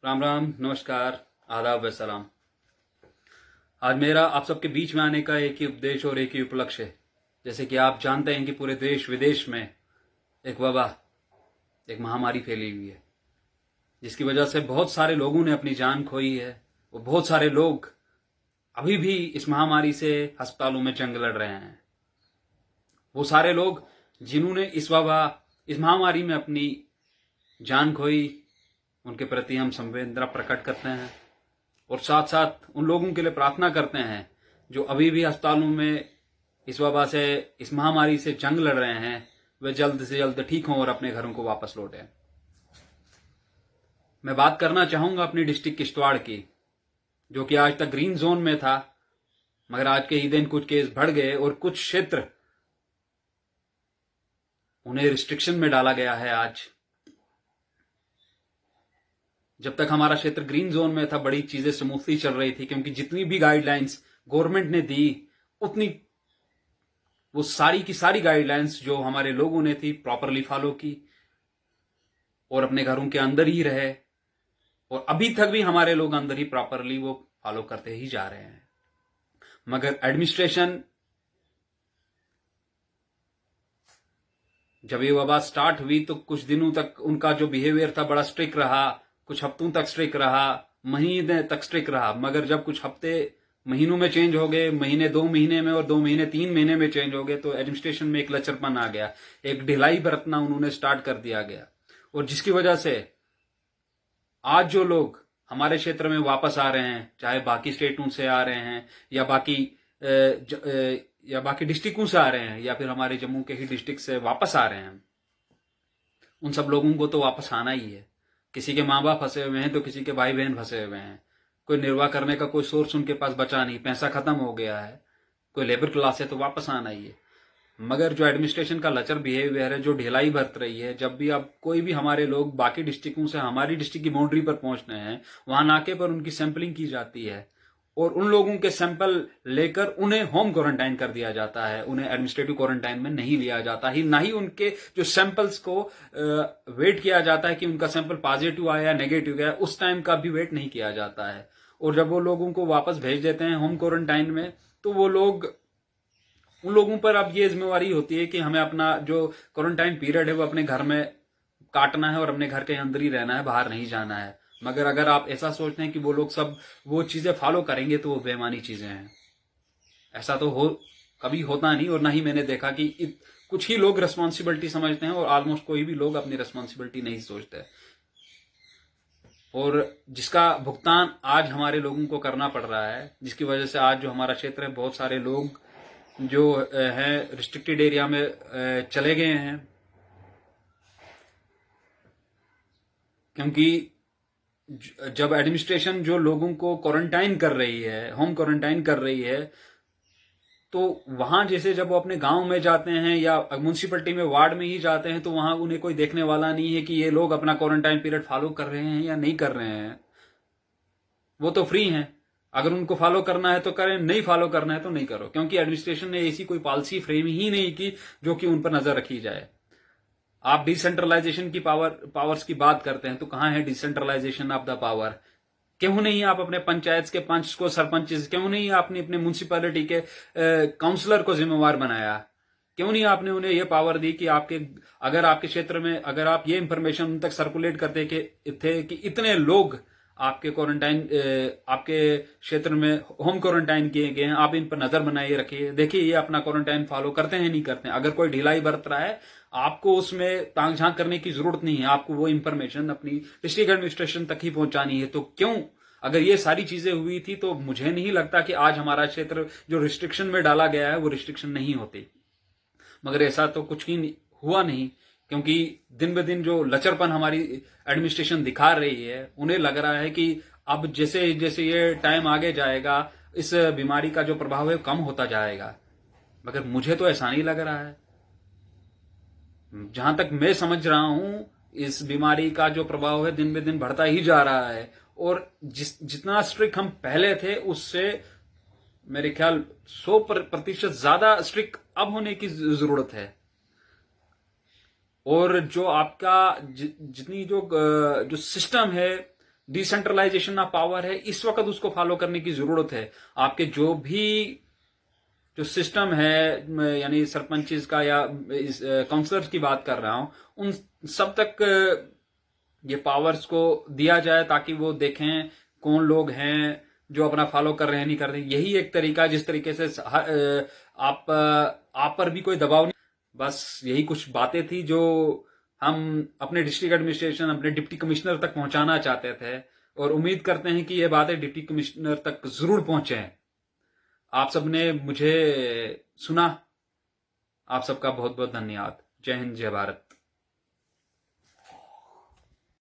राम राम, नमस्कार, आदाब व सलाम। आज मेरा आप सबके बीच में आने का एक ही उद्देश्य और एक ही उपलक्ष्य है। जैसे कि आप जानते हैं कि पूरे देश विदेश में एक वबा, एक महामारी फैली हुई है, जिसकी वजह से बहुत सारे लोगों ने अपनी जान खोई है और बहुत सारे लोग अभी भी इस महामारी से अस्पतालों में जंग लड़ रहे हैं। वो सारे लोग जिन्होंने इस महामारी में अपनी जान खोई, उनके प्रति हम संवेदना प्रकट करते हैं और साथ साथ उन लोगों के लिए प्रार्थना करते हैं जो अभी भी अस्पतालों में इस महामारी से जंग लड़ रहे हैं, वे जल्द से जल्द ठीक हों और अपने घरों को वापस लौटें। मैं बात करना चाहूंगा अपनी डिस्ट्रिक्ट किश्तवाड़ की, जो कि आज तक ग्रीन जोन में था, मगर आज के ही दिन कुछ केस बढ़ गए और कुछ क्षेत्र उन्हें रिस्ट्रिक्शन में डाला गया है। आज जब तक हमारा क्षेत्र ग्रीन जोन में था, बड़ी चीजें स्मूथली चल रही थी, क्योंकि जितनी भी गाइडलाइंस गवर्नमेंट ने दी उतनी वो सारी की सारी गाइडलाइंस जो हमारे लोगों ने थी प्रॉपरली फॉलो की और अपने घरों के अंदर ही रहे, और अभी तक भी हमारे लोग अंदर ही प्रॉपरली वो फॉलो करते ही जा रहे हैं। मगर एडमिनिस्ट्रेशन, जब ये वबा स्टार्ट हुई तो कुछ दिनों तक उनका जो बिहेवियर था बड़ा स्ट्रिक्ट रहा, कुछ हफ्तों तक स्ट्रिक्ट रहा, महीने तक स्ट्रिक्ट रहा। मगर जब कुछ हफ्ते महीनों में चेंज हो गए, महीने 2 महीने में और 2 महीने 3 महीने में चेंज हो गए, तो एडमिनिस्ट्रेशन में एक लचरपन आ गया, एक ढिलाई बरतना उन्होंने स्टार्ट कर दिया गया, और जिसकी वजह से आज जो लोग हमारे क्षेत्र में वापस आ रहे हैं, चाहे बाकी स्टेटों से आ रहे हैं या बाकी डिस्ट्रिक्टों से आ रहे हैं या फिर हमारे जम्मू के ही डिस्ट्रिक्ट से वापस आ रहे हैं, उन सब लोगों को तो वापस आना ही है। किसी के माँ बाप फंसे हुए हैं तो किसी के भाई बहन फंसे हुए हैं, कोई निर्वाह करने का कोई सोर्स उनके पास बचा नहीं, पैसा खत्म हो गया है, कोई लेबर क्लास है तो वापस आना ही है। मगर जो एडमिनिस्ट्रेशन का लचर बिहेवियर है, जो ढिलाई बरत रही है, जब भी अब कोई भी हमारे लोग बाकी डिस्ट्रिक्टों से हमारी डिस्ट्रिक्ट की बाउंड्री पर पहुंचते हैं, वहां नाके पर उनकी सैंपलिंग की जाती है और उन लोगों के सैंपल लेकर उन्हें होम क्वारंटाइन कर दिया जाता है, उन्हें एडमिनिस्ट्रेटिव क्वारंटाइन में नहीं लिया जाता ही, ना ही उनके जो सैंपल्स को वेट किया जाता है कि उनका सैंपल पॉजिटिव आया या नेगेटिव गया, उस टाइम का भी वेट नहीं किया जाता है। और जब वो लोगों को वापस भेज देते हैं होम क्वारंटाइन में, तो उन लोगों पर अब ये जिम्मेवारी होती है कि हमें अपना जो क्वारंटाइन पीरियड है वो अपने घर में काटना है और अपने घर के अंदर ही रहना है, बाहर नहीं जाना है। मगर अगर आप ऐसा सोचते हैं कि वो लोग सब वो चीजें फॉलो करेंगे तो वो बेईमानी चीजें हैं। ऐसा तो कभी होता नहीं, और ना ही मैंने देखा कि कुछ ही लोग रिस्पॉन्सिबिलिटी समझते हैं और ऑलमोस्ट कोई भी लोग अपनी रिस्पॉन्सिबिलिटी नहीं सोचते, और जिसका भुगतान आज हमारे लोगों को करना पड़ रहा है, जिसकी वजह से आज जो हमारा क्षेत्र है, बहुत सारे लोग जो हैं रिस्ट्रिक्टेड एरिया में चले गए हैं, क्योंकि जब एडमिनिस्ट्रेशन जो लोगों को क्वारंटाइन कर रही है, होम क्वारंटाइन कर रही है, तो वहां जैसे जब वो अपने गांव में जाते हैं या म्यूनसिपैलिटी में वार्ड में ही जाते हैं, तो वहां उन्हें कोई देखने वाला नहीं है कि ये लोग अपना क्वारंटाइन पीरियड फॉलो कर रहे हैं या नहीं कर रहे हैं। वो तो फ्री हैं, अगर उनको फॉलो करना है तो करें, नहीं फॉलो करना है तो नहीं करो, क्योंकि एडमिनिस्ट्रेशन ने ऐसी कोई पॉलिसी फ्रेम ही नहीं की जो कि उन पर नजर रखी जाए। आप डिसेंट्रलाइजेशन की पावर्स की बात करते हैं, तो कहां है डिसेंट्रलाइजेशन ऑफ द पावर? क्यों नहीं आप अपने पंचायत के पंच को, सरपंच, क्यों नहीं आपने अपने म्यूनसिपैलिटी के काउंसलर को जिम्मेवार बनाया? क्यों नहीं आपने उन्हें यह पावर दी कि अगर आपके क्षेत्र में अगर आप ये इंफॉर्मेशन उन तक सर्कुलेट करते थे कि इतने लोग आपके क्षेत्र में होम क्वारंटाइन किए गए हैं, आप इन पर नजर बनाए रखिए, देखिए ये अपना क्वारंटाइन फॉलो करते हैं नहीं करते हैं। अगर कोई ढिलाई बरत रहा है, आपको उसमें तांग झांक करने की जरूरत नहीं है, आपको वो इंफॉर्मेशन अपनी डिस्ट्रिक्ट एडमिनिस्ट्रेशन तक ही पहुंचानी है। तो क्यों, अगर ये सारी चीजें हुई थी तो मुझे नहीं लगता कि आज हमारा क्षेत्र जो रिस्ट्रिक्शन में डाला गया है वो रिस्ट्रिक्शन नहीं होती। मगर ऐसा तो कुछ ही हुआ नहीं, क्योंकि दिन ब दिन जो लचरपन हमारी एडमिनिस्ट्रेशन दिखा रही है, उन्हें लग रहा है कि अब जैसे जैसे ये टाइम आगे जाएगा, इस बीमारी का जो प्रभाव है कम होता जाएगा। मगर मुझे तो ऐसा नहीं लग रहा है। जहां तक मैं समझ रहा हूं, इस बीमारी का जो प्रभाव है दिन ब दिन बढ़ता ही जा रहा है, और जितना स्ट्रिक्ट हम पहले थे उससे मेरे ख्याल 100% ज्यादा स्ट्रिक्ट अब होने की जरूरत है। और जो आपका जितनी जो सिस्टम है, डिसेंट्रलाइजेशन ऑफ पावर है, इस वक्त उसको फॉलो करने की जरूरत है। आपके जो सिस्टम है, यानी सरपंच का या काउंसलर्स की बात कर रहा हूं, उन सब तक ये पावर्स को दिया जाए ताकि वो देखें कौन लोग हैं जो अपना फॉलो कर रहे हैं नहीं कर रहे। यही एक तरीका, जिस तरीके से आप पर भी कोई दबाव नहीं। बस यही कुछ बातें थी जो हम अपने डिस्ट्रिक्ट एडमिनिस्ट्रेशन, अपने डिप्टी कमिश्नर तक पहुंचाना चाहते थे, और उम्मीद करते हैं कि ये बातें डिप्टी कमिश्नर तक जरूर पहुंचे। आप सबने मुझे सुना, आप सबका बहुत बहुत धन्यवाद। जय हिंद, जय भारत।